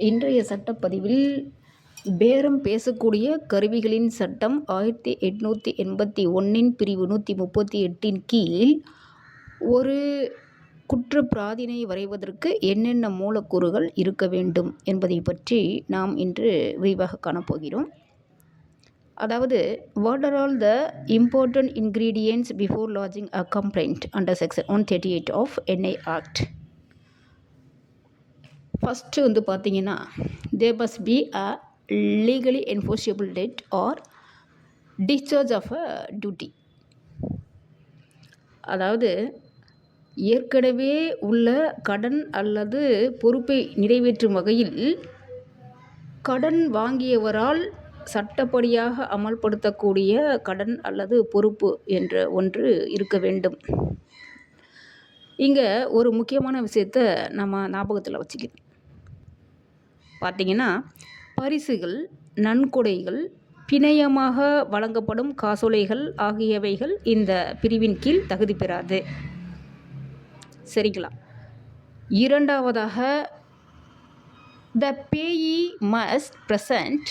இன்றைய சட்டப்பதிவில் பேரம் பேசக்கூடிய கருவிகளின் சட்டம் 1881 பிரிவு 138 கீழ் ஒரு குற்றப்பிராதினை வரைவதற்கு என்னென்ன மூலக்கூறுகள் இருக்க வேண்டும் என்பதை பற்றி நாம் இன்று விரிவாக காணப்போகிறோம். அதாவது, what are all the important ingredients before lodging a complaint under section 138 of NI Act? First பார்த்தீங்கன்னா, there must be a legally enforceable debt or discharge of a duty. அதாவது, ஏற்கனவே உள்ள கடன் அல்லது பொறுப்பை நிறைவேற்றும் வகையில் கடன் வாங்கியவரால் சட்டப்படியாக அமல்படுத்தக்கூடிய கடன் அல்லது பொறுப்பு என்ற ஒன்று இருக்க வேண்டும். இங்கே ஒரு முக்கியமான விஷயத்தை நம்ம ஞாபகத்தில் வச்சுக்கணும். பார்த்திங்கன்னா, பரிசுகள், நன்கொடைகள், பிணையமாக வழங்கப்படும் காசோலைகள் ஆகியவைகள் இந்த பிரிவின் கீழ் தகுதி பெறாது. சரிங்களா? இரண்டாவதாக, the payee must present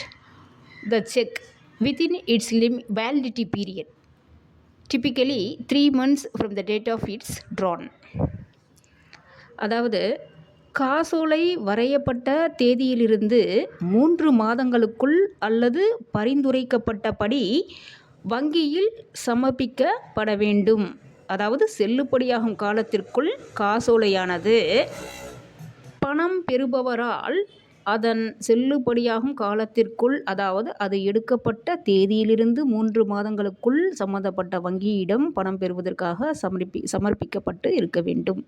the check within its validity period, typically 3 months from the date of its drawn. அதாவது, காசோலை வரையப்பட்ட தேதியிலிருந்து 3 மாதங்களுக்குள் அல்லது பரிந்துரைக்கப்பட்டபடி வங்கியில் சமர்ப்பிக்கப்பட வேண்டும். அதாவது, செல்லுபடியாகும் காலத்திற்குள் காசோலையானது பணம் பெறுபவரால் அதன் செல்லுபடியாகும் காலத்திற்குள், அதாவது அது எடுக்கப்பட்ட தேதியிலிருந்து 3 மாதங்களுக்குள் சம்பந்தப்பட்ட வங்கியிடம் பணம் பெறுவதற்காக சமர்ப்பிக்கப்பட்டு இருக்க வேண்டும்.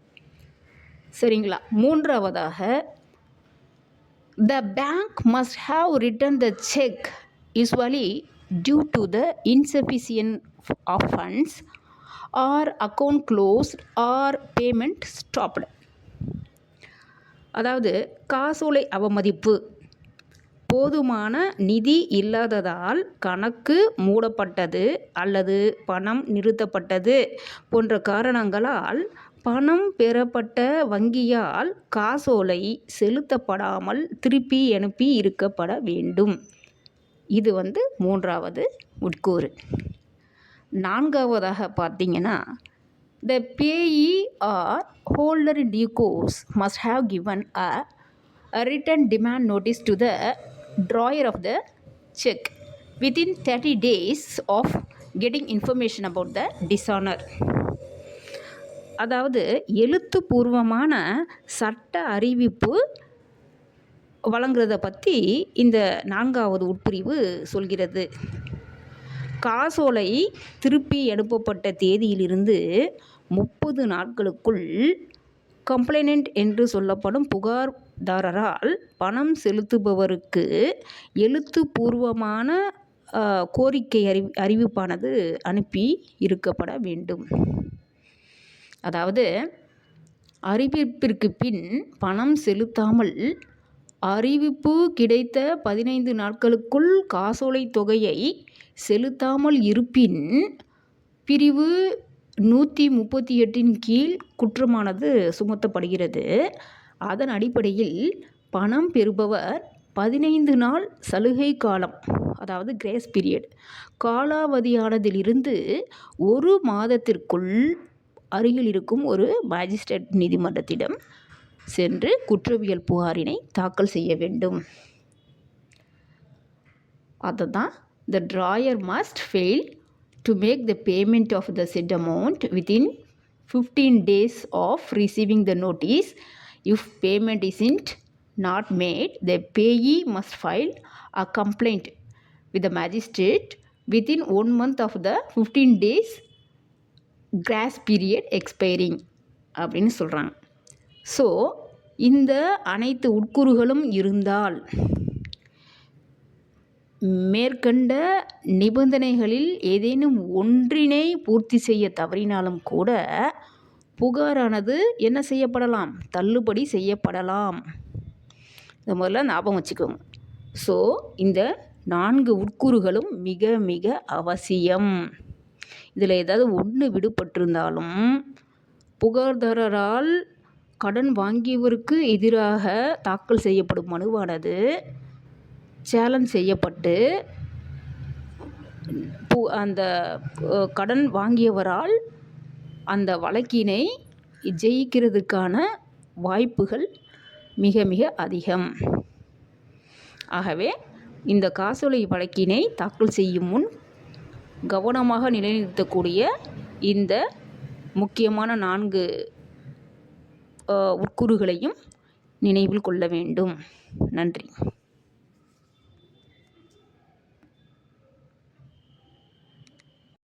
சரிங்களா? மூன்றாவதாக, the bank must have written the check usually due to the insufficient of funds or account closed or payment stopped. அதாவது, காசோலை அவமதிப்பு, போதுமான நிதி இல்லாததால் கணக்கு மூடப்பட்டது அல்லது பணம் நிறுத்தப்பட்டது போன்ற காரணங்களால் பணம் பெறப்பட்ட வங்கியால் காசோலை செலுத்தப்படாமல் திருப்பி அனுப்பி இருக்கப்பட வேண்டும். இது மூன்றாவது உட்கூறு. நான்காவதாக பார்த்தீங்கன்னா, the payee or holder in due course must have given a written demand notice to the drawer of the check within 30 days of getting information about the dishonor. அதாவது, எழுத்துப்பூர்வமான சட்ட அறிவிப்பு வழங்குறதை பற்றி இந்த 4வது உட்பிரிவு சொல்கிறது. காசோலை திருப்பி அனுப்பப்பட்ட தேதியிலிருந்து 30 நாட்களுக்குள் கம்ப்ளைனன்ட் என்று சொல்லப்படும் புகார்தாரரால் பணம் செலுத்துபவருக்கு எழுத்துப்பூர்வமான கோரிக்கை அறிவிப்பானது அனுப்பி இருக்கப்பட வேண்டும். அதாவது, அறிவிப்பிற்கு பின் பணம் செலுத்தாமல் அறிவிப்பு கிடைத்த 15 நாட்களுக்குள் காசோலை தொகையை செலுத்தாமல் இருப்பின் பிரிவு 138 கீழ் குற்றமானது சுமத்தப்படுகிறது. அதன் அடிப்படையில் பணம் பெறுபவர் 15 நாள் சலுகை காலம், அதாவது கிரேஸ் பீரியட் காலாவதியானதிலிருந்து 1 மாதத்திற்குள் அருகில் இருக்கும் ஒரு மேஜிஸ்ட்ரேட் நீதிமன்றத்திடம் சென்று குற்றவியல் புகாரினை தாக்கல் செய்ய வேண்டும். அதுதான், the drawer must fail to make the payment of the said amount within 15 days of receiving the notice. If payment isn't not made, the payee must file a complaint with the magistrate within 1 month of the 15 days cross period expiring அப்படின்னு சொல்கிறாங்க. So, இந்த அனைத்து உட்கூறுகளும் இருந்தால் மேற்கண்ட நிபந்தனைகளில் ஏதேனும் ஒன்றினை பூர்த்தி செய்ய தவறினாலும் கூட புகாரானது என்ன செய்யப்படலாம்? தள்ளுபடி செய்யப்படலாம். இதை முதல்ல ஞாபகம் வச்சுக்கோங்க. ஸோ, இந்த 4 உட்கூறுகளும் மிக மிக அவசியம். இதில் ஏதாவது ஒன்று விடுபட்டிருந்தாலும் புகார்தாரரால் கடன் வாங்கியவருக்கு எதிராக தாக்கல் செய்யப்படும் மனுவானது சேலஞ்ச் செய்யப்பட்டு அந்த கடன் வாங்கியவரால் அந்த வழக்கினை ஜெயிக்கிறதுக்கான வாய்ப்புகள் மிக மிக அதிகம். ஆகவே இந்த காசோலை வழக்கினை தாக்கல் செய்யும் முன் கவனமாக நிலைநிறுத்தக்கூடிய இந்த முக்கியமான 4 உட்கூறுகளையும் நினைவில் கொள்ள வேண்டும். நன்றி.